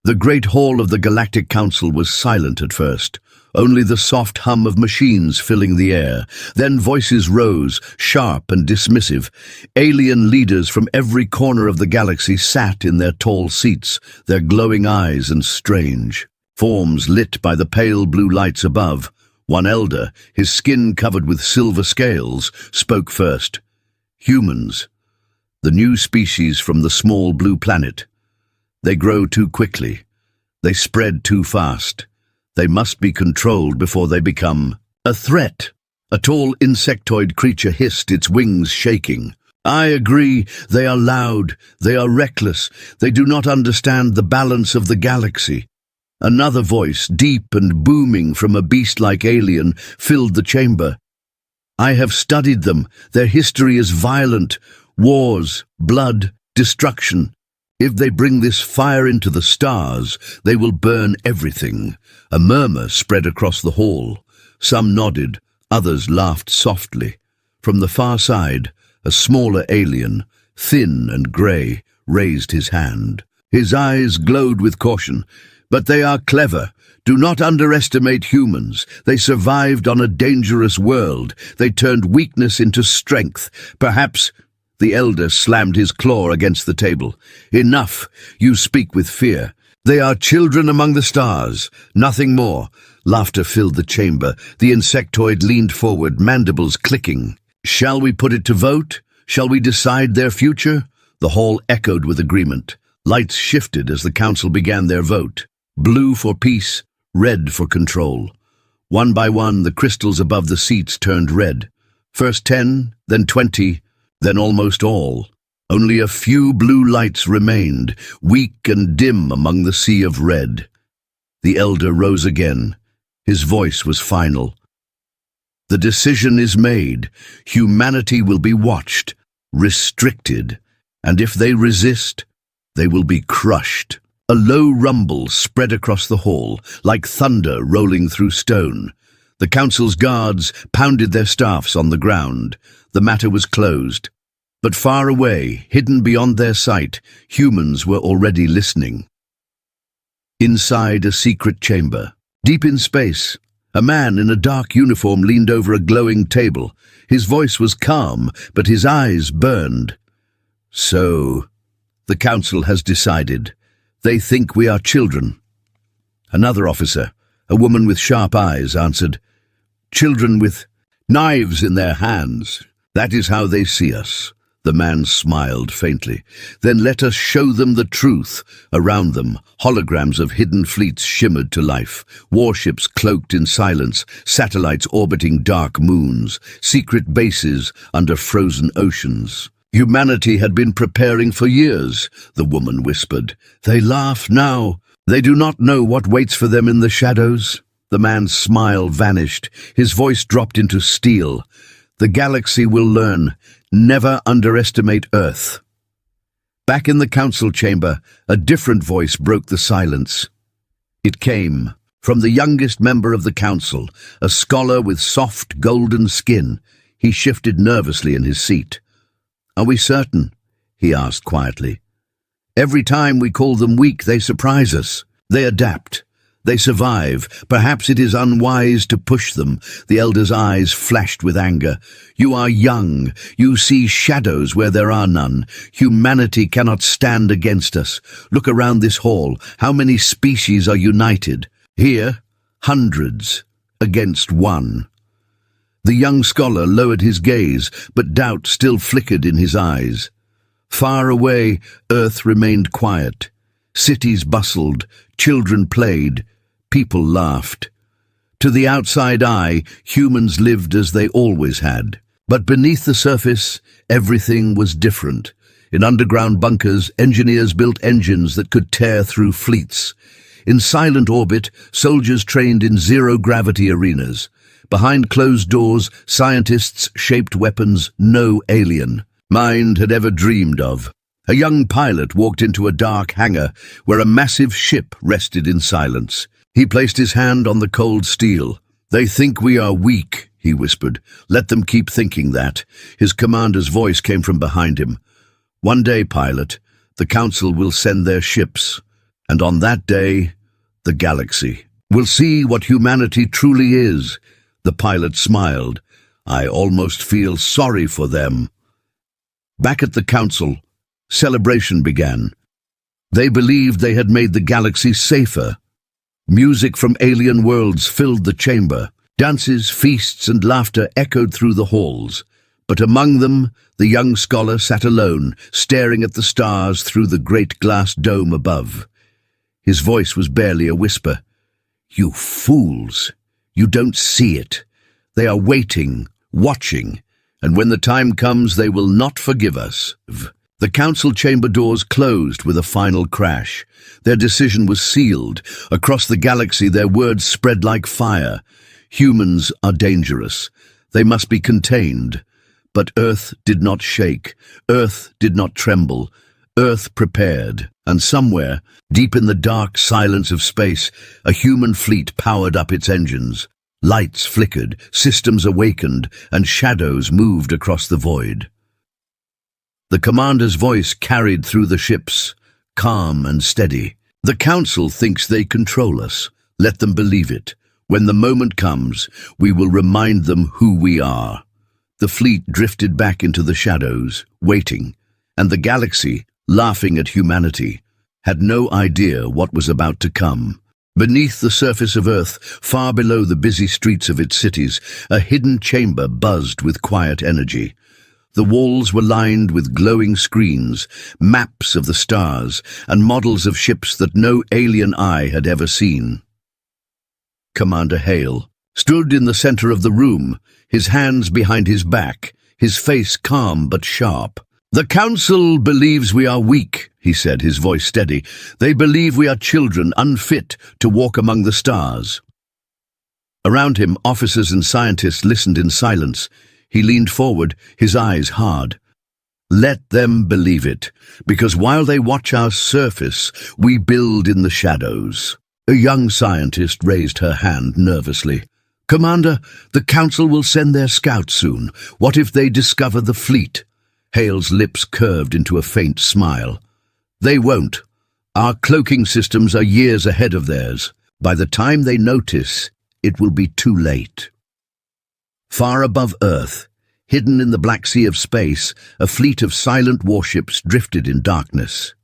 The great hall of the Galactic Council was silent at first, only the soft hum of machines filling the air. Then voices rose, sharp and dismissive. Alien leaders from every corner of the galaxy sat in their tall seats, their glowing eyes and strange forms lit by the pale blue lights above. One elder, his skin covered with silver scales, spoke first. Humans, the new species from the small blue planet. They grow too quickly. They spread too fast. They must be controlled before they become a threat. A tall insectoid creature hissed, its wings shaking. I agree, they are loud, they are reckless, they do not understand the balance of the galaxy. Another voice, deep and booming from a beast-like alien, filled the chamber. I have studied them. Their history is violent. Wars, blood, destruction. If they bring this fire into the stars, they will burn everything. A murmur spread across the hall. Some nodded, others laughed softly. From the far side, a smaller alien, thin and grey, raised his hand. His eyes glowed with caution. But they are clever. Do not underestimate humans. They survived on a dangerous world. They turned weakness into strength. Perhaps... The elder slammed his claw against the table. Enough. You speak with fear. They are children among the stars. Nothing more. Laughter filled the chamber. The insectoid leaned forward, mandibles clicking. Shall we put it to vote? Shall we decide their future? The hall echoed with agreement. Lights shifted as the council began their vote. Blue for peace, red for control. One by one, the crystals above the seats turned red. First 10, then 20, then almost all. Only a few blue lights remained, weak and dim among the sea of red. The elder rose again. His voice was final. The decision is made. Humanity will be watched, restricted, and if they resist, they will be crushed. A low rumble spread across the hall, like thunder rolling through stone. The council's guards pounded their staffs on the ground. The matter was closed. But far away, hidden beyond their sight, humans were already listening. Inside a secret chamber, deep in space, a man in a dark uniform leaned over a glowing table. His voice was calm, but his eyes burned. So, the council has decided. They think we are children. Another officer, a woman with sharp eyes, answered, Children with knives in their hands. That is how they see us. The man smiled faintly. Then let us show them the truth. Around them, holograms of hidden fleets shimmered to life. Warships cloaked in silence, satellites orbiting dark moons, secret bases under frozen oceans. Humanity had been preparing for years, the woman whispered. They laugh now. They do not know what waits for them in the shadows. The man's smile vanished. His voice dropped into steel. The galaxy will learn. Never underestimate Earth. Back in the council chamber, a different voice broke the silence. It came from the youngest member of the council, a scholar with soft golden skin. He shifted nervously in his seat. Are we certain? He asked quietly. Every time we call them weak, they surprise us. They adapt. They survive. Perhaps it is unwise to push them. The elder's eyes flashed with anger. You are young. You see shadows where there are none. Humanity cannot stand against us. Look around this hall. How many species are united? Here, hundreds against one. The young scholar lowered his gaze, but doubt still flickered in his eyes. Far away, Earth remained quiet. Cities bustled, children played, people laughed. To the outside eye, humans lived as they always had. But beneath the surface, everything was different. In underground bunkers, engineers built engines that could tear through fleets. In silent orbit, soldiers trained in zero-gravity arenas. Behind closed doors, scientists shaped weapons no alien mind had ever dreamed of. A young pilot walked into a dark hangar where a massive ship rested in silence. He placed his hand on the cold steel. They think we are weak, he whispered. Let them keep thinking that. His commander's voice came from behind him. One day, pilot, the council will send their ships. And on that day, the galaxy will see what humanity truly is. The pilot smiled. I almost feel sorry for them. Back at the council, celebration began. They believed they had made the galaxy safer. Music from alien worlds filled the chamber. Dances, feasts, and laughter echoed through the halls. But among them, the young scholar sat alone, staring at the stars through the great glass dome above. His voice was barely a whisper. "You fools! You don't see it. They are waiting, watching, and when the time comes, they will not forgive us." The council chamber doors closed with a final crash. Their decision was sealed. Across the galaxy, their words spread like fire. Humans are dangerous. They must be contained. But Earth did not shake. Earth did not tremble. Earth prepared. And somewhere, deep in the dark silence of space, a human fleet powered up its engines. Lights flickered, systems awakened, and shadows moved across the void. The commander's voice carried through the ships, calm and steady. "The council thinks they control us. Let them believe it. When the moment comes, we will remind them who we are." The fleet drifted back into the shadows, waiting, and the galaxy, laughing at humanity, had no idea what was about to come. Beneath the surface of Earth, far below the busy streets of its cities, a hidden chamber buzzed with quiet energy. The walls were lined with glowing screens, maps of the stars, and models of ships that no alien eye had ever seen. Commander Hale stood in the center of the room, his hands behind his back, his face calm but sharp. "The council believes we are weak," he said, his voice steady. "They believe we are children, unfit to walk among the stars." Around him, officers and scientists listened in silence. He leaned forward, his eyes hard. "Let them believe it, because while they watch our surface, we build in the shadows." A young scientist raised her hand nervously. "Commander, the council will send their scouts soon. What if they discover the fleet?" Hale's lips curved into a faint smile. "They won't. Our cloaking systems are years ahead of theirs. By the time they notice, it will be too late." Far above Earth, hidden in the Black Sea of space, a fleet of silent warships drifted in darkness.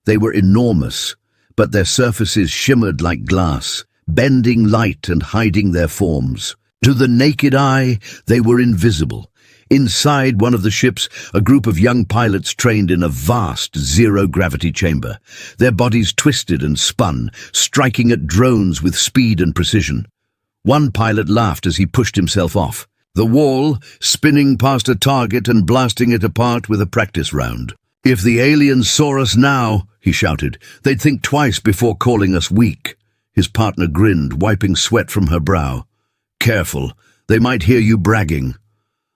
They were enormous, but their surfaces shimmered like glass, bending light and hiding their forms. To the naked eye, they were invisible. Inside one of the ships, a group of young pilots trained in a vast zero-gravity chamber. Their bodies twisted and spun, striking at drones with speed and precision. One pilot laughed as he pushed himself off the wall, spinning past a target and blasting it apart with a practice round. "If the aliens saw us now," he shouted, "they'd think twice before calling us weak." His partner grinned, wiping sweat from her brow. "Careful, they might hear you bragging."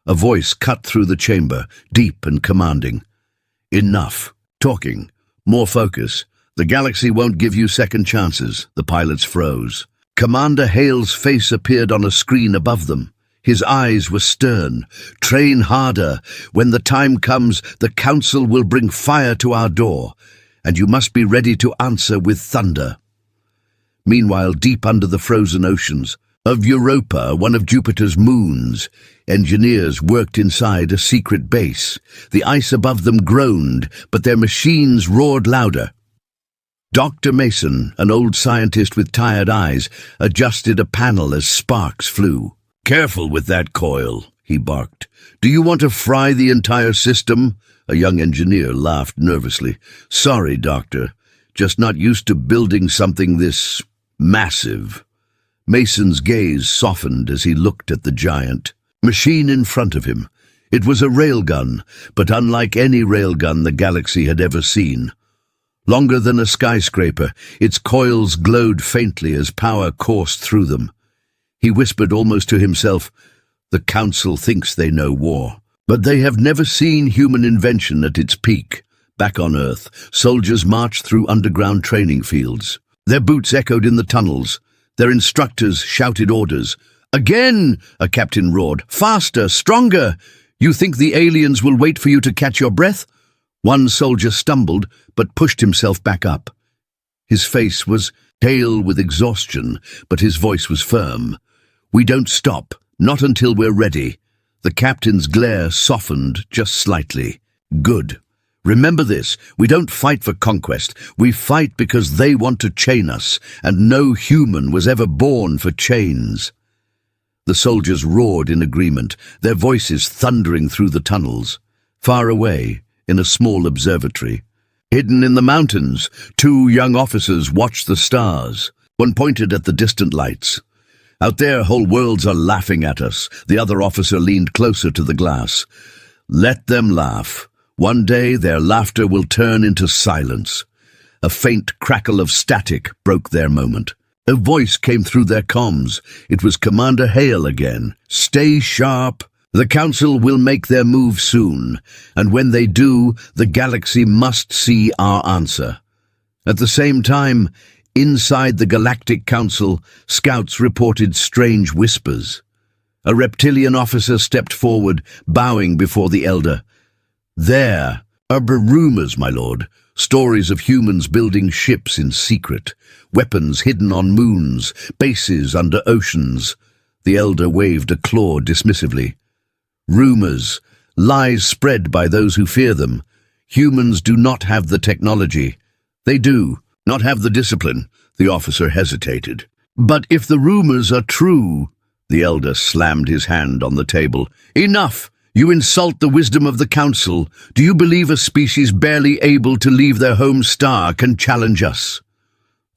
A voice cut through the chamber, deep and commanding. "Enough talking. More focus. The galaxy won't give you second chances." The pilots froze. Commander Hale's face appeared on a screen above them. His eyes were stern. "Train harder. When the time comes, the council will bring fire to our door, and you must be ready to answer with thunder." Meanwhile, deep under the frozen oceans of Europa, one of Jupiter's moons, engineers worked inside a secret base. The ice above them groaned, but their machines roared louder. Dr. Mason, an old scientist with tired eyes, adjusted a panel as sparks flew. "Careful with that coil," he barked. "Do you want to fry the entire system?" A young engineer laughed nervously. "Sorry, Doctor. Just not used to building something this massive." Mason's gaze softened as he looked at the giant machine in front of him. It was a railgun, but unlike any railgun the galaxy had ever seen. Longer than a skyscraper, its coils glowed faintly as power coursed through them. He whispered almost to himself, "The council thinks they know war, but they have never seen human invention at its peak." Back on Earth, soldiers marched through underground training fields. Their boots echoed in the tunnels. Their instructors shouted orders. "Again!" a captain roared. "Faster! Stronger! You think the aliens will wait for you to catch your breath?" One soldier stumbled, but pushed himself back up. His face was pale with exhaustion, but his voice was firm. "We don't stop, not until we're ready." The captain's glare softened just slightly. "Good. Remember this, we don't fight for conquest. We fight because they want to chain us, and no human was ever born for chains." The soldiers roared in agreement, their voices thundering through the tunnels. Far away, in a small observatory, hidden in the mountains, two young officers watched the stars. One pointed at the distant lights. "Out there, whole worlds are laughing at us." The other officer leaned closer to the glass. "Let them laugh. One day their laughter will turn into silence." A faint crackle of static broke their moment. A voice came through their comms. It was Commander Hale again. "Stay sharp. The Council will make their move soon, and when they do, the galaxy must see our answer." At the same time, inside the Galactic Council, scouts reported strange whispers. A reptilian officer stepped forward, bowing before the elder. "There are rumors, my lord. Stories of humans building ships in secret, weapons hidden on moons, bases under oceans." The elder waved a claw dismissively. "Rumors, lies spread by those who fear them. Humans do not have the technology. They do not have the discipline." The officer hesitated. "But if the rumors are true—" The elder slammed his hand on the table. "Enough! You insult the wisdom of the Council. Do you believe a species barely able to leave their home star can challenge us?"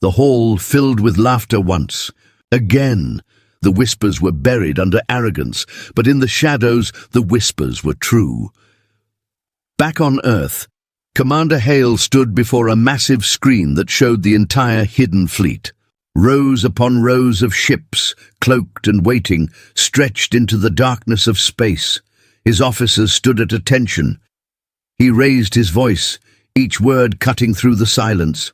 The hall filled with laughter once. Again, the whispers were buried under arrogance, but in the shadows the whispers were true. Back on Earth, Commander Hale stood before a massive screen that showed the entire hidden fleet. Rows upon rows of ships, cloaked and waiting, stretched into the darkness of space. His officers stood at attention. He raised his voice, each word cutting through the silence.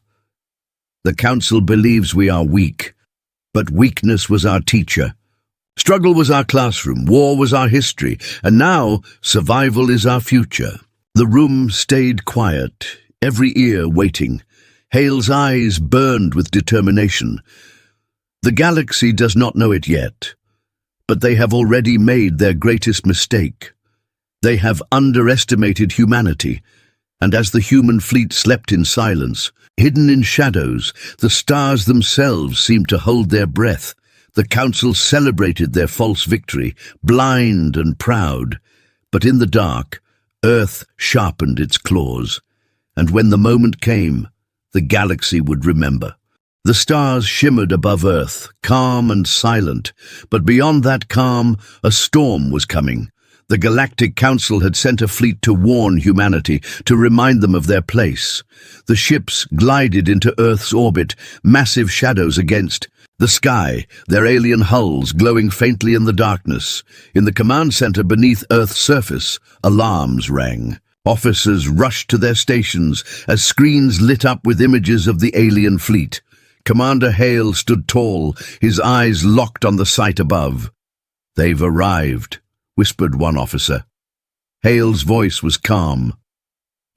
"The Council believes we are weak, but weakness was our teacher. Struggle was our classroom, war was our history, and now survival is our future." The room stayed quiet, every ear waiting. Hale's eyes burned with determination. The galaxy does not know it yet, but they have already made their greatest mistake. They have underestimated humanity, and as the human fleet slept in silence, hidden in shadows, the stars themselves seemed to hold their breath. The Council celebrated their false victory, blind and proud. But in the dark, Earth sharpened its claws, and when the moment came, the galaxy would remember. The stars shimmered above Earth, calm and silent, but beyond that calm, a storm was coming. The Galactic Council had sent a fleet to warn humanity, to remind them of their place. The ships glided into Earth's orbit, massive shadows against the sky, their alien hulls glowing faintly in the darkness. In the command center beneath Earth's surface, alarms rang. Officers rushed to their stations as screens lit up with images of the alien fleet. Commander Hale stood tall, his eyes locked on the sight above. "They've arrived," whispered one officer. Hale's voice was calm.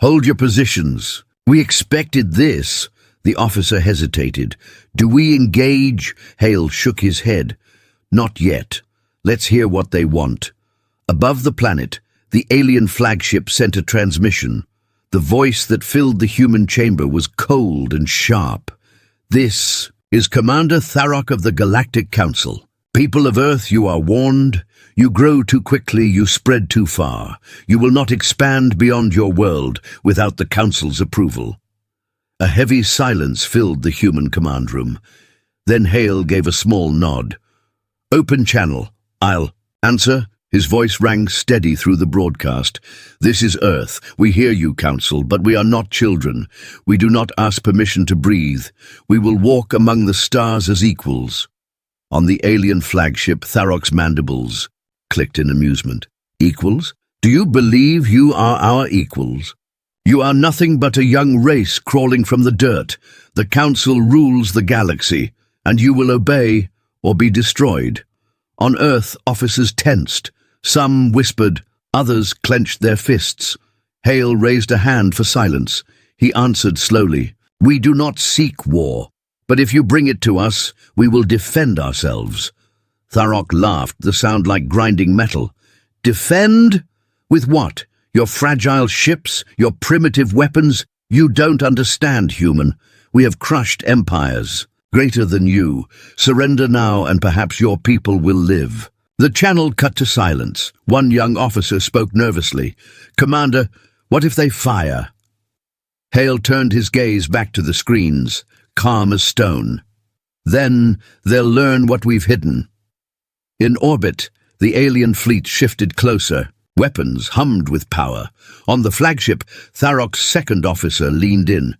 "Hold your positions. We expected this." The officer hesitated. "Do we engage?" Hale shook his head. "Not yet. Let's hear what they want." Above the planet, the alien flagship sent a transmission. The voice that filled the human chamber was cold and sharp. "This is Commander Tharok of the Galactic Council. People of Earth, you are warned. You grow too quickly, you spread too far. You will not expand beyond your world without the Council's approval." A heavy silence filled the human command room. Then Hale gave a small nod. "Open channel. I'll answer." His voice rang steady through the broadcast. "This is Earth. We hear you, Council, but we are not children. We do not ask permission to breathe. We will walk among the stars as equals." On the alien flagship, Tharok's mandibles clicked in amusement. "Equals? Do you believe you are our equals? You are nothing but a young race crawling from the dirt. The Council rules the galaxy, and you will obey or be destroyed." On Earth, officers tensed. Some whispered, others clenched their fists. Hale raised a hand for silence. He answered slowly, We do not seek war, but if you bring it to us, we will defend ourselves." Tharok laughed, the sound like grinding metal. "Defend? With what? Your fragile ships? Your primitive weapons? You don't understand, human. We have crushed empires greater than you. Surrender now, and perhaps your people will live." The channel cut to silence. One young officer spoke nervously. "Commander, what if they fire?" Hale turned his gaze back to the screens, calm as stone. "Then they'll learn what we've hidden." In orbit, the alien fleet shifted closer. Weapons hummed with power. On the flagship, Tharok's second officer leaned in.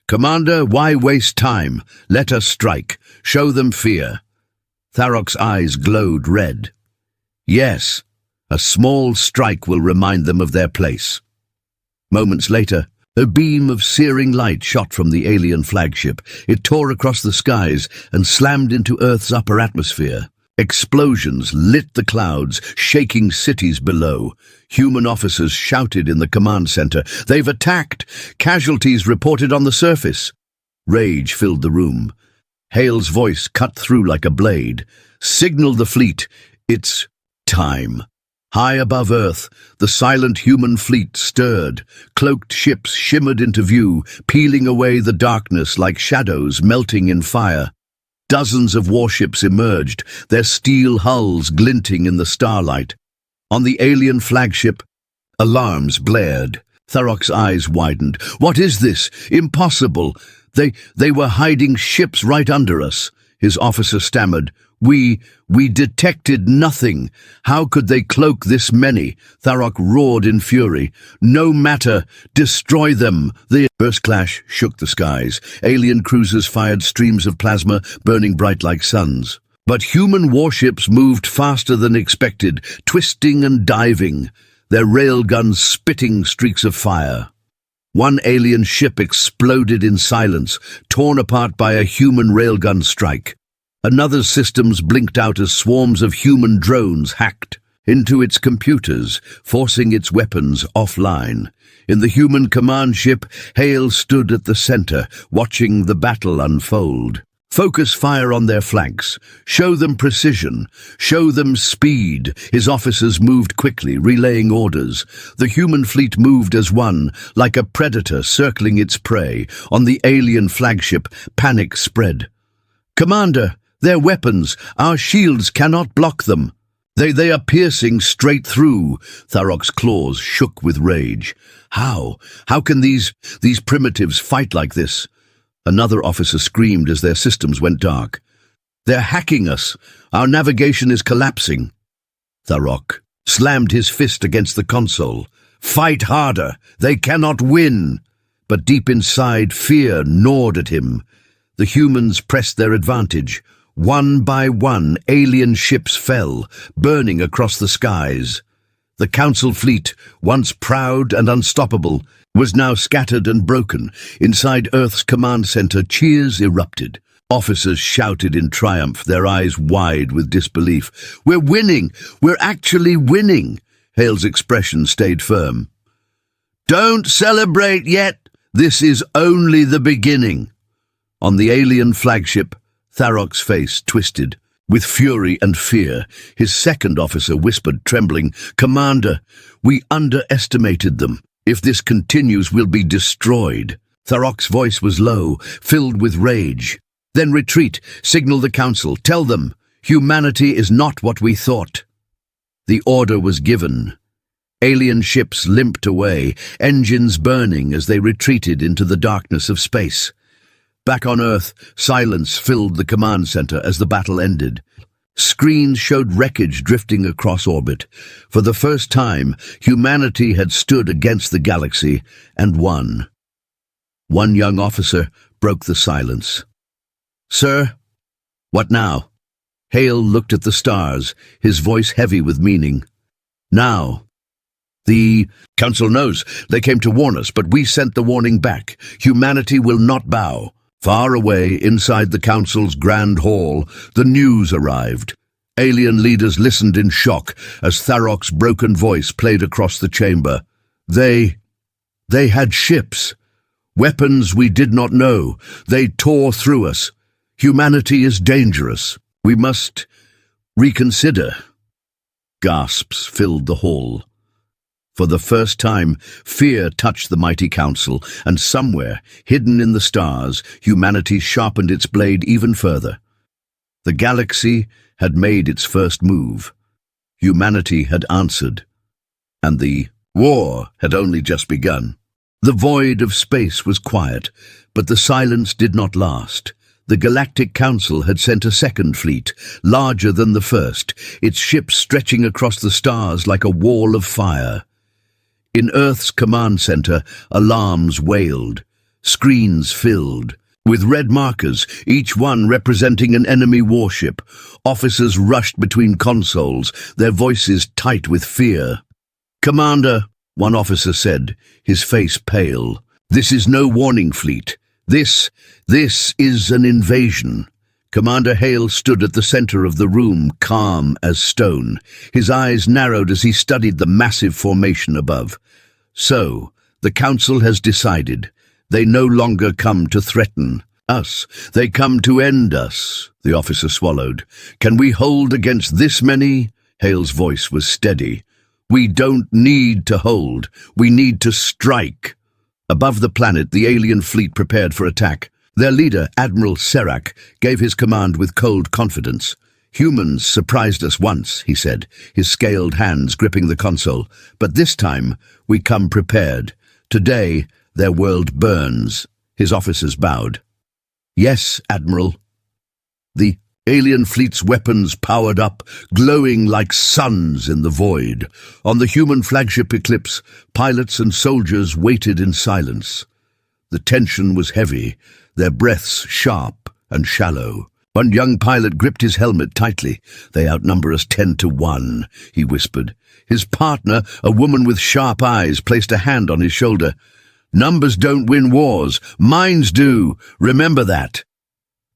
"Commander, why waste time? Let us strike. Show them fear." Tharok's eyes glowed red. "Yes, a small strike will remind them of their place." Moments later, a beam of searing light shot from the alien flagship. It tore across the skies and slammed into Earth's upper atmosphere. Explosions lit the clouds, shaking cities below. Human officers shouted in the command center, "They've attacked!" Casualties reported on the surface. Rage filled the room. Hale's voice cut through like a blade. "Signal the fleet. It's time." High above Earth, the silent human fleet stirred. Cloaked ships shimmered into view, peeling away the darkness like shadows melting in fire. Dozens of warships emerged, their steel hulls glinting in the starlight. On the alien flagship, alarms blared. Tharok's eyes widened. "What is this? Impossible! They were hiding ships right under us." His officer stammered. We detected nothing. How could they cloak this many?" Tharok roared in fury. "No matter. Destroy them." The burst clash shook the skies. Alien cruisers fired streams of plasma, burning bright like suns. But human warships moved faster than expected, twisting and diving, their railguns spitting streaks of fire. One alien ship exploded in silence, torn apart by a human railgun strike. Another's systems blinked out as swarms of human drones hacked into its computers, forcing its weapons offline. In the human command ship, Hale stood at the center, watching the battle unfold. "Focus fire on their flanks. Show them precision. Show them speed." His officers moved quickly, relaying orders. The human fleet moved as one, like a predator circling its prey. On the alien flagship, panic spread. "Commander, their weapons, our shields cannot block them. They are piercing straight through." Tharok's claws shook with rage. How can these primitives fight like this?" Another officer screamed as their systems went dark. "They're hacking us. Our navigation is collapsing." Tharok slammed his fist against the console. "Fight harder. They cannot win." But deep inside, fear gnawed at him. The humans pressed their advantage. One by one, alien ships fell, burning across the skies. The Council fleet, once proud and unstoppable, was now scattered and broken. Inside Earth's command center, cheers erupted. Officers shouted in triumph, their eyes wide with disbelief. "We're winning! We're actually winning!" Hale's expression stayed firm. "Don't celebrate yet! This is only the beginning." On the alien flagship, Tharok's face twisted. With fury and fear, his second officer whispered, trembling, "Commander, we underestimated them. If this continues, we'll be destroyed." Tharok's voice was low, filled with rage. "Then retreat, signal the Council, tell them, humanity is not what we thought." The order was given. Alien ships limped away, engines burning as they retreated into the darkness of space. Back on Earth, silence filled the command center as the battle ended. Screens showed wreckage drifting across orbit. For the first time, humanity had stood against the galaxy and won. One young officer broke the silence. "Sir, what now?" Hale looked at the stars, his voice heavy with meaning. "Now. The Council knows. They came to warn us, but we sent the warning back. Humanity will not bow." Far away, inside the Council's grand hall, the news arrived. Alien leaders listened in shock as Tharok's broken voice played across the chamber. They had ships. Weapons we did not know. They tore through us. Humanity is dangerous. We must reconsider. Gasps filled the hall. For the first time, fear touched the mighty council, and somewhere, hidden in the stars, humanity sharpened its blade even further. The galaxy had made its first move. Humanity had answered, and the war had only just begun. The void of space was quiet, but the silence did not last. The Galactic Council had sent a second fleet, larger than the first, its ships stretching across the stars like a wall of fire. In Earth's command center, alarms wailed, screens filled. With red markers, each one representing an enemy warship, officers rushed between consoles, their voices tight with fear. "Commander," one officer said, his face pale, "this is no warning fleet. This is an invasion." Commander Hale stood at the center of the room, calm as stone. His eyes narrowed as he studied the massive formation above. So, the Council has decided. They no longer come to threaten us. They come to end us, the officer swallowed. "Can we hold against this many?" Hale's voice was steady. "We don't need to hold. We need to strike." Above the planet, the alien fleet prepared for attack. Their leader, Admiral Serac, gave his command with cold confidence. "Humans surprised us once," he said, his scaled hands gripping the console. "But this time, we come prepared. Today, their world burns." His officers bowed. "Yes, Admiral." The alien fleet's weapons powered up, glowing like suns in the void. On the human flagship Eclipse, pilots and soldiers waited in silence. The tension was heavy, their breaths sharp and shallow. One young pilot gripped his helmet tightly. "They outnumber us 10-1, he whispered. His partner, a woman with sharp eyes, placed a hand on his shoulder. "Numbers don't win wars. Minds do. Remember that."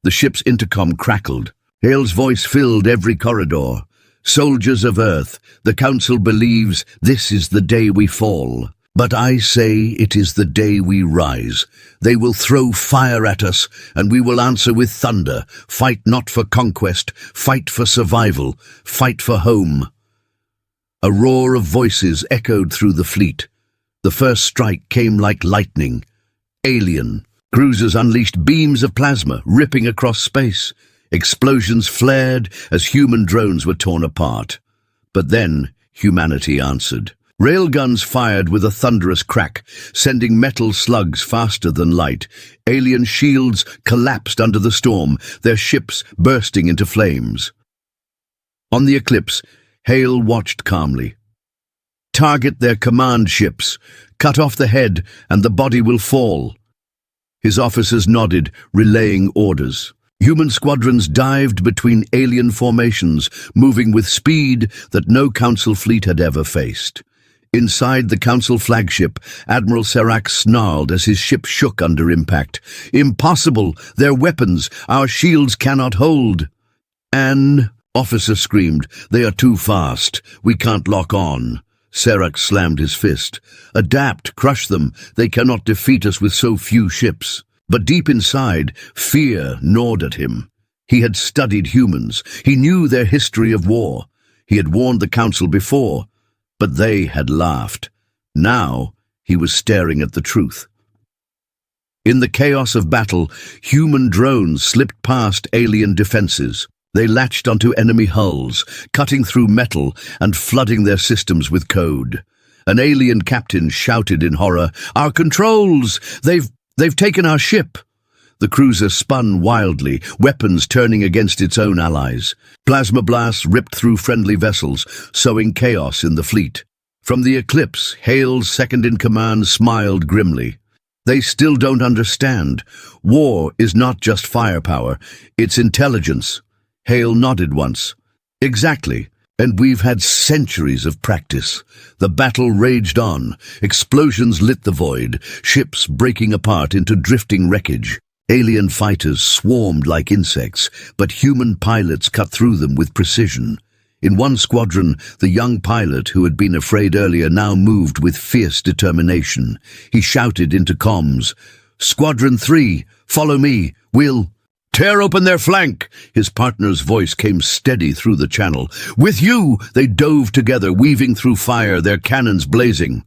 The ship's intercom crackled. Hale's voice filled every corridor. "Soldiers of Earth, the Council believes this is the day we fall. But I say it is the day we rise. They will throw fire at us, and we will answer with thunder. Fight not for conquest, fight for survival, fight for home." A roar of voices echoed through the fleet. The first strike came like lightning. Alien. Cruisers unleashed beams of plasma, ripping across space. Explosions flared as human drones were torn apart. But then humanity answered. Railguns fired with a thunderous crack, sending metal slugs faster than light. Alien shields collapsed under the storm, their ships bursting into flames. On the Eclipse, Hale watched calmly. "Target their command ships. Cut off the head, and the body will fall." His officers nodded, relaying orders. Human squadrons dived between alien formations, moving with speed that no Council fleet had ever faced. Inside the Council flagship, Admiral Serac snarled as his ship shook under impact. "Impossible! Their weapons! Our shields cannot hold!" "An officer screamed, "They are too fast. We can't lock on." Serac slammed his fist. "Adapt, crush them. They cannot defeat us with so few ships." But deep inside, fear gnawed at him. He had studied humans. He knew their history of war. He had warned the Council before, but they had laughed. Now he was staring at the truth. In the chaos of battle, human drones slipped past alien defenses. They latched onto enemy hulls, cutting through metal and flooding their systems with code. An alien captain shouted in horror, "Our controls! They've taken our ship!" The cruiser spun wildly, weapons turning against its own allies. Plasma blasts ripped through friendly vessels, sowing chaos in the fleet. From the Eclipse, Hale's second-in-command smiled grimly. "They still don't understand. War is not just firepower, it's intelligence." Hale nodded once. "Exactly. And we've had centuries of practice." The battle raged on. Explosions lit the void, ships breaking apart into drifting wreckage. Alien fighters swarmed like insects, but human pilots cut through them with precision. In one squadron, the young pilot who had been afraid earlier now moved with fierce determination. He shouted into comms, Squadron 3, follow me. We'll tear open their flank. His partner's voice came steady through the channel. With you, they dove together, weaving through fire, their cannons blazing.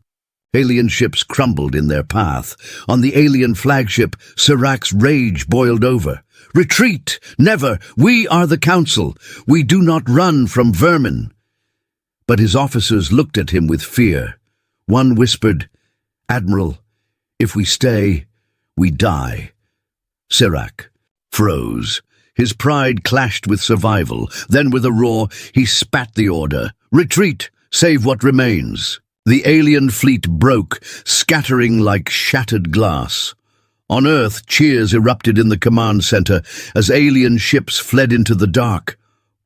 Alien ships crumbled in their path. On the alien flagship, Sirac's rage boiled over. Retreat! Never! We are the Council. We do not run from vermin. But his officers looked at him with fear. One whispered, Admiral, if we stay, we die. Sirac froze. His pride clashed with survival. Then with a roar, he spat the order. Retreat! Save what remains. The alien fleet broke, scattering like shattered glass. On Earth, cheers erupted in the command center as alien ships fled into the dark.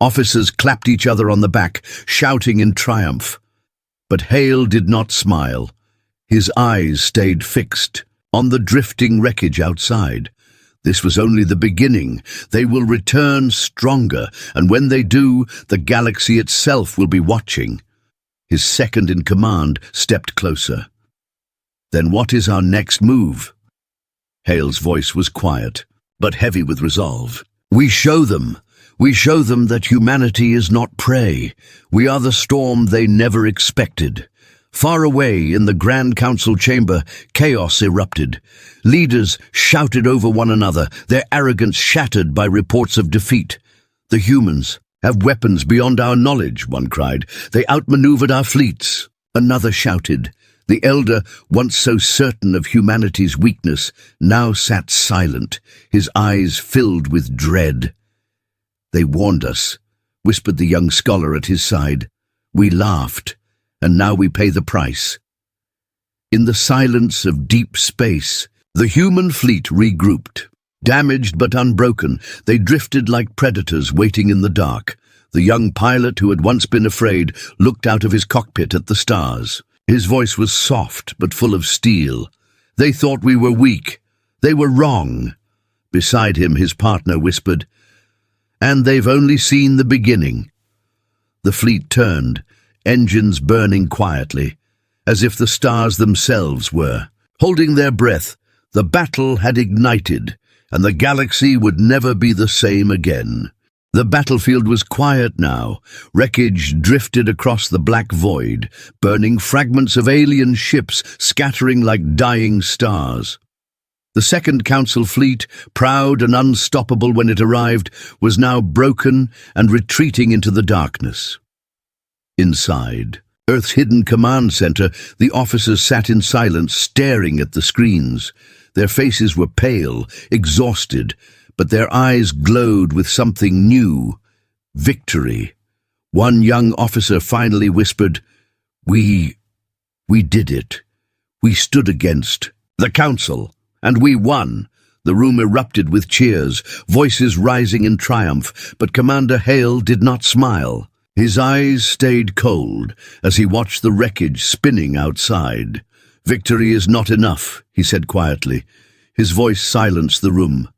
Officers clapped each other on the back, shouting in triumph. But Hale did not smile. His eyes stayed fixed on the drifting wreckage outside. This was only the beginning. They will return stronger, and when they do, the galaxy itself will be watching. His second-in-command stepped closer. Then what is our next move? Hale's voice was quiet, but heavy with resolve. We show them that humanity is not prey. We are the storm they never expected. Far away in the Grand Council chamber, chaos erupted. Leaders shouted over one another, their arrogance shattered by reports of defeat. The humans have weapons beyond our knowledge, one cried. They outmaneuvered our fleets. Another shouted. The elder, once so certain of humanity's weakness, now sat silent, his eyes filled with dread. They warned us, whispered the young scholar at his side. We laughed, and now we pay the price. In the silence of deep space, the human fleet regrouped. Damaged but unbroken, they drifted like predators waiting in the dark. The young pilot who had once been afraid looked out of his cockpit at the stars. His voice was soft but full of steel. They thought we were weak. They were wrong. Beside him, his partner whispered, and they've only seen the beginning. The fleet turned, engines burning quietly, as if the stars themselves were. Holding their breath, the battle had ignited, and the galaxy would never be the same again. The battlefield was quiet now. Wreckage drifted across the black void, burning fragments of alien ships scattering like dying stars. The Second Council fleet, proud and unstoppable when it arrived, was now broken and retreating into the darkness. Inside Earth's hidden command center, the officers sat in silence, staring at the screens. Their faces were pale, exhausted, but their eyes glowed with something new. Victory. One young officer finally whispered, We did it. We stood against the Council, and we won." The room erupted with cheers, voices rising in triumph, but Commander Hale did not smile. His eyes stayed cold as he watched the wreckage spinning outside. "Victory is not enough," he said quietly. His voice silenced the room.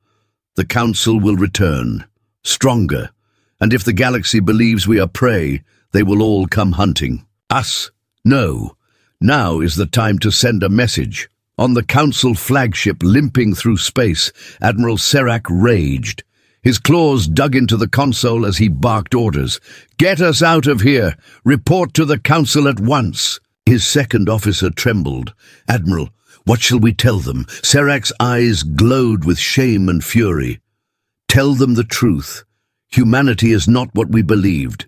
"The Council will return, stronger, and if the galaxy believes we are prey, they will all come hunting. Us? No. Now is the time to send a message." On the Council flagship limping through space, Admiral Serac raged. His claws dug into the console as he barked orders. "Get us out of here! Report to the Council at once!" His second officer trembled. "Admiral, what shall we tell them?" Serac's eyes glowed with shame and fury. "Tell them the truth. Humanity is not what we believed,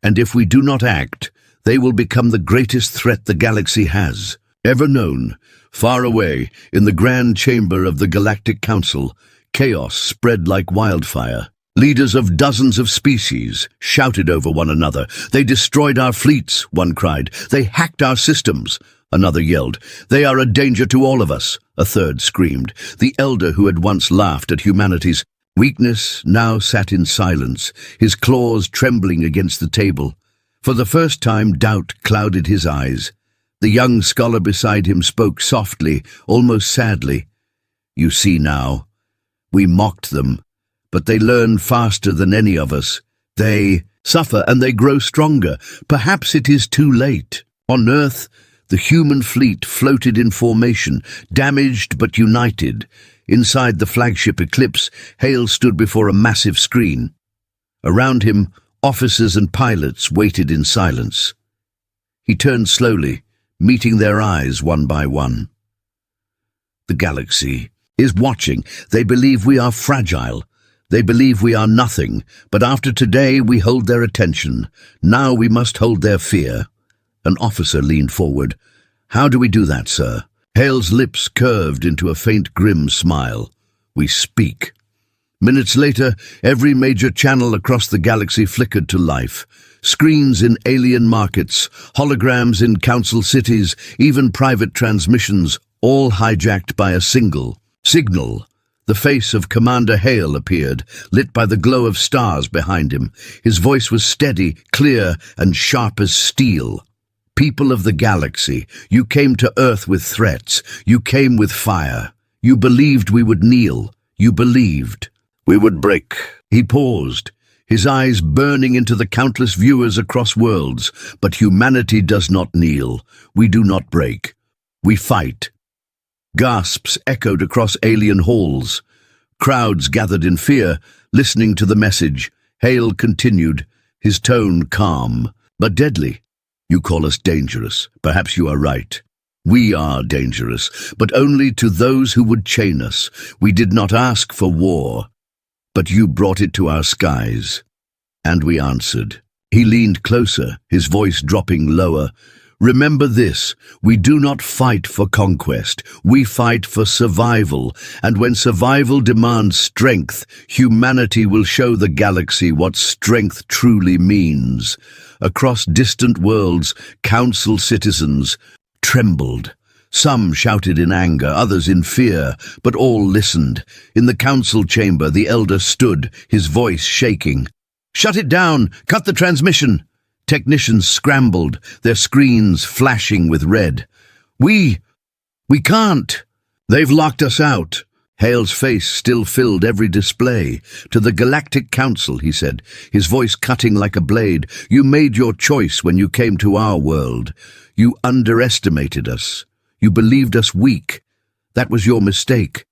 and if we do not act, they will become the greatest threat the galaxy has ever known." Far away, in the grand chamber of the Galactic Council, chaos spread like wildfire. Leaders of dozens of species shouted over one another. "They destroyed our fleets," one cried. "They hacked our systems," another yelled. "They are a danger to all of us," a third screamed. The elder who had once laughed at humanity's weakness now sat in silence, his claws trembling against the table. For the first time, doubt clouded his eyes. The young scholar beside him spoke softly, almost sadly. "You see now, we mocked them, but they learn faster than any of us. They suffer and they grow stronger. Perhaps it is too late. On Earth, The human fleet floated in formation, damaged but united. Inside the flagship Eclipse, Hale stood before a massive screen. Around him, officers and pilots waited in silence. He turned slowly, meeting their eyes one by one. The galaxy is watching. They believe we are fragile. They believe we are nothing, but after today we hold their attention. Now we must hold their fear. An officer leaned forward. "How do we do that, sir?" Hale's lips curved into a faint grim smile. "We speak." Minutes later, every major channel across the galaxy flickered to life. Screens in alien markets, holograms in council cities, even private transmissions, all hijacked by a single signal. The face of Commander Hale appeared, lit by the glow of stars behind him. His voice was steady, clear, and sharp as steel. "People of the galaxy, you came to Earth with threats. You came with fire. You believed we would kneel. You believed we would break." He paused, his eyes burning into the countless viewers across worlds. "But humanity does not kneel. We do not break. We fight." Gasps echoed across alien halls. Crowds gathered in fear, listening to the message. Hale continued, his tone calm, but deadly. "You call us dangerous. Perhaps you are right. We are dangerous, but only to those who would chain us. We did not ask for war, but you brought it to our skies." And we answered. He leaned closer, his voice dropping lower. "Remember this, we do not fight for conquest, we fight for survival, and when survival demands strength, humanity will show the galaxy what strength truly means." Across distant worlds, council citizens trembled. Some shouted in anger, others in fear, but all listened. In the council chamber, the elder stood, his voice shaking. "Shut it down! Cut the transmission!" Technicians scrambled, their screens flashing with red. We can't. They've locked us out." Hale's face still filled every display. "To the Galactic Council," he said, his voice cutting like a blade. "You made your choice when you came to our world. You underestimated us. You believed us weak. That was your mistake.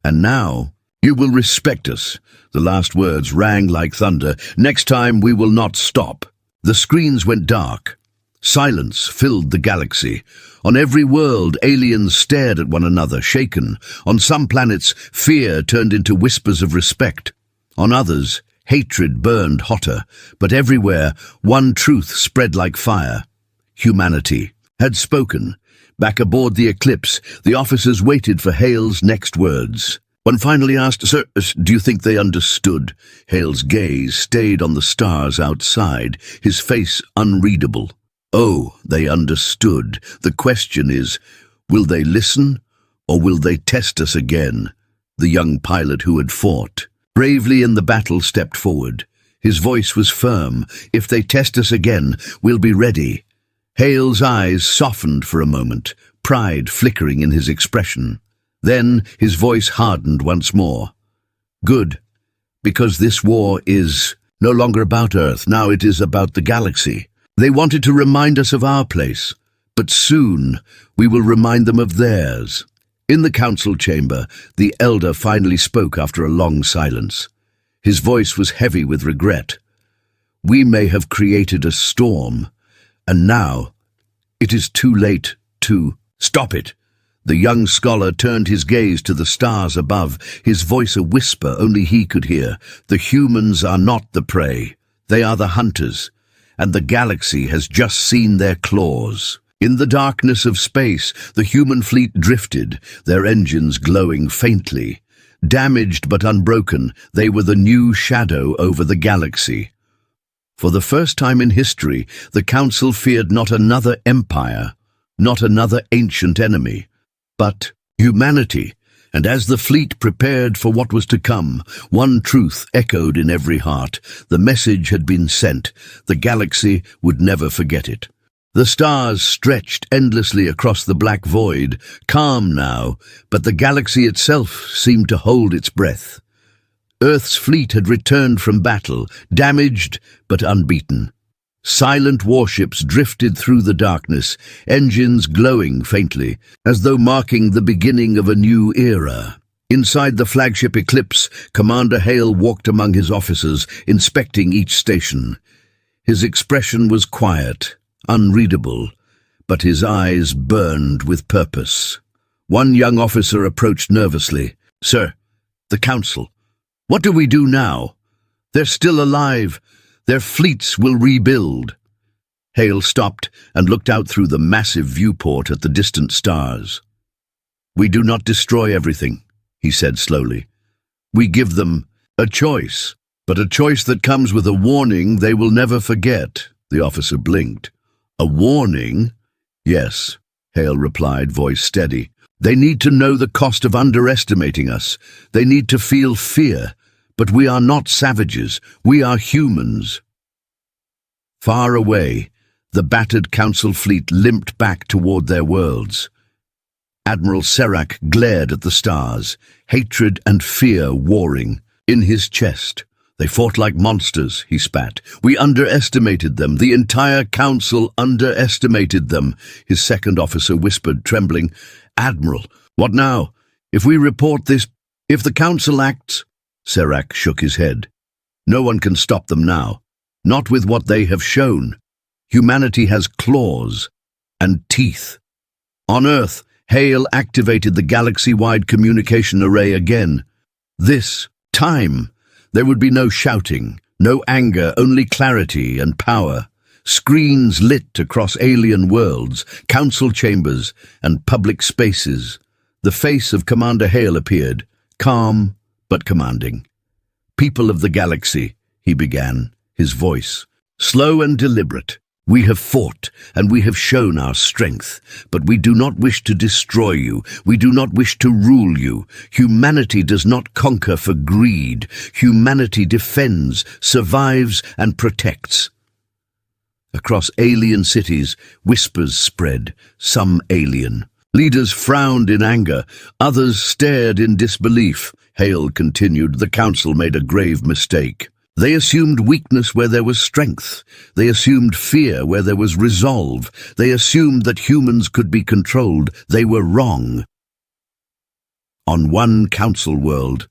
And now, you will respect us." The last words rang like thunder. "Next time we will not stop." The screens went dark. Silence filled the galaxy. On every world, aliens stared at one another, shaken. On some planets, fear turned into whispers of respect. On others, hatred burned hotter. But everywhere, one truth spread like fire. Humanity had spoken. Back aboard the Eclipse, the officers waited for Hale's next words. One finally asked, "Sir, do you think they understood?" Hale's gaze stayed on the stars outside, his face unreadable. "Oh, they understood. The question is, will they listen, or will they test us again?" The young pilot who had fought bravely in the battle stepped forward. His voice was firm. "If they test us again, we'll be ready." Hale's eyes softened for a moment, pride flickering in his expression. Then his voice hardened once more. "Good, because this war is no longer about Earth. Now it is about the galaxy. They wanted to remind us of our place, but soon we will remind them of theirs." In the council chamber, the elder finally spoke after a long silence. His voice was heavy with regret. "We may have created a storm, and now it is too late to stop it." The young scholar turned his gaze to the stars above, his voice a whisper only he could hear. "The humans are not the prey. They are the hunters, and the galaxy has just seen their claws." In the darkness of space, the human fleet drifted, their engines glowing faintly. Damaged but unbroken, they were the new shadow over the galaxy. For the first time in history, the Council feared not another empire, not another ancient enemy, but humanity. And as the fleet prepared for what was to come, one truth echoed in every heart. The message had been sent. The galaxy would never forget it. The stars stretched endlessly across the black void, calm now, but the galaxy itself seemed to hold its breath. Earth's fleet had returned from battle, damaged but unbeaten. Silent warships drifted through the darkness, engines glowing faintly, as though marking the beginning of a new era. Inside the flagship Eclipse, Commander Hale walked among his officers, inspecting each station. His expression was quiet, unreadable, but his eyes burned with purpose. One young officer approached nervously. "Sir, the Council. What do we do now? They're still alive. Their fleets will rebuild." Hale stopped and looked out through the massive viewport at the distant stars. "We do not destroy everything," he said slowly. "We give them a choice, but a choice that comes with a warning they will never forget." The officer blinked. "A warning?" "Yes," Hale replied, voice steady. "They need to know the cost of underestimating us. They need to feel fear. But we are not savages. We are humans." Far away, the battered Council fleet limped back toward their worlds. Admiral Serac glared at the stars, hatred and fear warring in his chest. "They fought like monsters," he spat. "We underestimated them. The entire Council underestimated them," his second officer whispered, trembling. "Admiral, what now? If we report this, if the Council acts—" Serac shook his head. "No one can stop them now. Not with what they have shown. Humanity has claws and teeth." On Earth, Hale activated the galaxy-wide communication array again. This time, there would be no shouting, no anger, only clarity and power. Screens lit across alien worlds, council chambers, and public spaces. The face of Commander Hale appeared, calm but commanding. "People of the galaxy," he began, his voice slow and deliberate. "We have fought, and we have shown our strength, but we do not wish to destroy you. We do not wish to rule you. Humanity does not conquer for greed. Humanity defends, survives, and protects." Across alien cities, whispers spread, some alien. Leaders frowned in anger, others stared in disbelief. Hale continued, "The Council made a grave mistake. They assumed weakness where there was strength. They assumed fear where there was resolve. They assumed that humans could be controlled. They were wrong." On one Council world,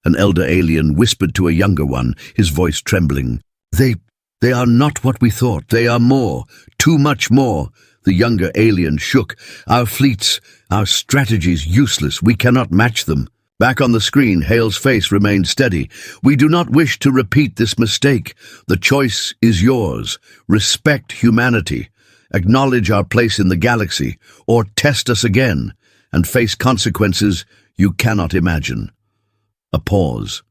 an elder alien whispered to a younger one, his voice trembling. They are not what we thought. They are more, too much more." The younger alien shook. "Our fleets, our strategies useless. We cannot match them." Back on the screen, Hale's face remained steady. "We do not wish to repeat this mistake. The choice is yours. Respect humanity. Acknowledge our place in the galaxy, or test us again, and face consequences you cannot imagine." A pause.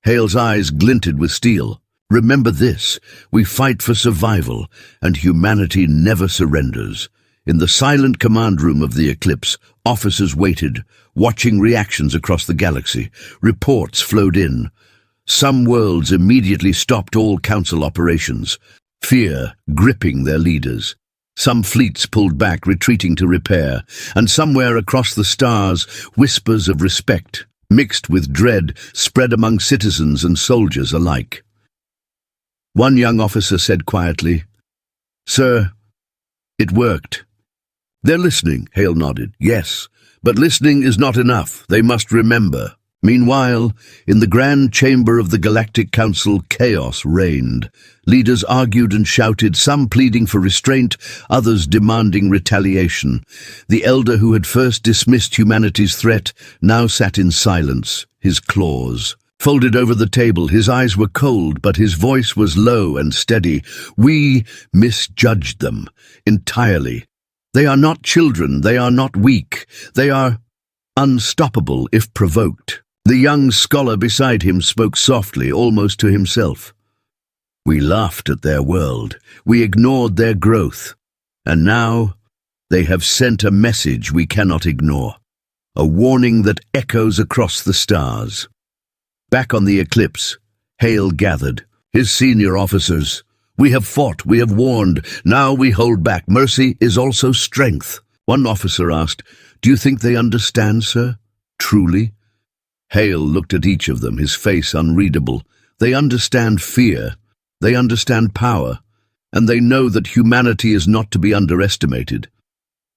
Hale's eyes glinted with steel. "Remember this, we fight for survival, and humanity never surrenders." In the silent command room of the Eclipse, officers waited, watching reactions across the galaxy. Reports flowed in. Some worlds immediately stopped all Council operations, fear gripping their leaders. Some fleets pulled back, retreating to repair, and somewhere across the stars, whispers of respect, mixed with dread, spread among citizens and soldiers alike. One young officer said quietly, "Sir, it worked." "They're listening," Hale nodded. "Yes, but listening is not enough. They must remember." Meanwhile, in the Grand Chamber of the Galactic Council, chaos reigned. Leaders argued and shouted, some pleading for restraint, others demanding retaliation. The elder who had first dismissed humanity's threat now sat in silence, his claws folded over the table. His eyes were cold, but his voice was low and steady. "We misjudged them entirely. They are not children, they are not weak, they are unstoppable if provoked." The young scholar beside him spoke softly, almost to himself. "We laughed at their world, we ignored their growth, and now they have sent a message we cannot ignore, a warning that echoes across the stars." Back on the Eclipse, Hale gathered his senior officers. "We have fought, we have warned, now we hold back. Mercy is also strength." One officer asked, "Do you think they understand, sir? Truly?" Hale looked at each of them, his face unreadable. "They understand fear. They understand power. and they know that humanity is not to be underestimated.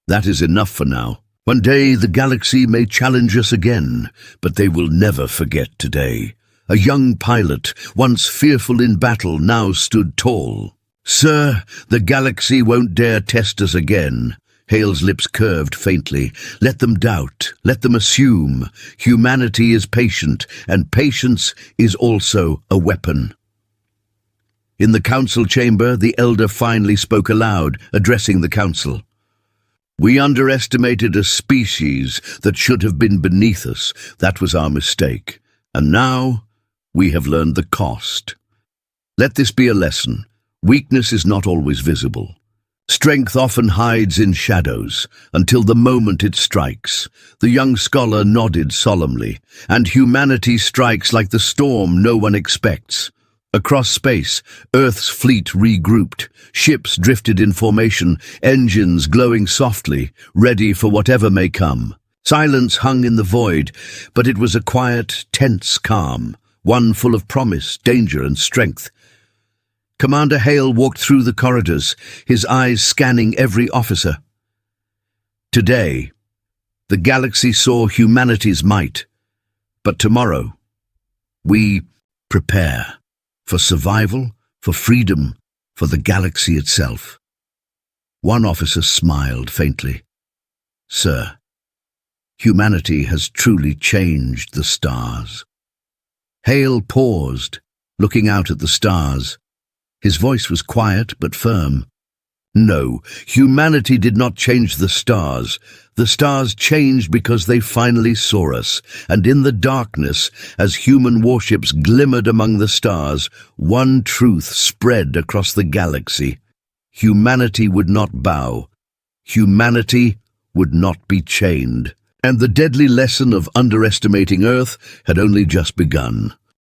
That is enough for now. One day the galaxy may challenge us again, but they will never forget today. A young pilot, once fearful in battle, now stood tall. "Sir, the galaxy won't dare test us again." Hale's lips curved faintly. "Let them doubt, let them assume. Humanity is patient, and patience is also a weapon." In the council chamber, the elder finally spoke aloud, addressing the council. "We underestimated a species that should have been beneath us. That was our mistake. And now we have learned the cost. Let this be a lesson. Weakness is not always visible. Strength often hides in shadows until the moment it strikes." The young scholar nodded solemnly. "And humanity strikes like the storm no one expects." Across space, Earth's fleet regrouped. Ships drifted in formation, engines glowing softly, ready for whatever may come. Silence hung in the void, but it was a quiet, tense calm, one full of promise, danger, and strength. Commander Hale walked through the corridors, his eyes scanning every officer. Today, the galaxy saw humanity's might, but tomorrow, we prepare for survival, for freedom, for the galaxy itself. One officer smiled faintly. "Sir, humanity has truly changed the stars." Hale paused, looking out at the stars. His voice was quiet but firm. "No, humanity did not change the stars. The stars changed because they finally saw us, and in the darkness, as human warships glimmered among the stars, one truth spread across the galaxy. Humanity would not bow. Humanity would not be chained." And the deadly lesson of underestimating Earth had only just begun.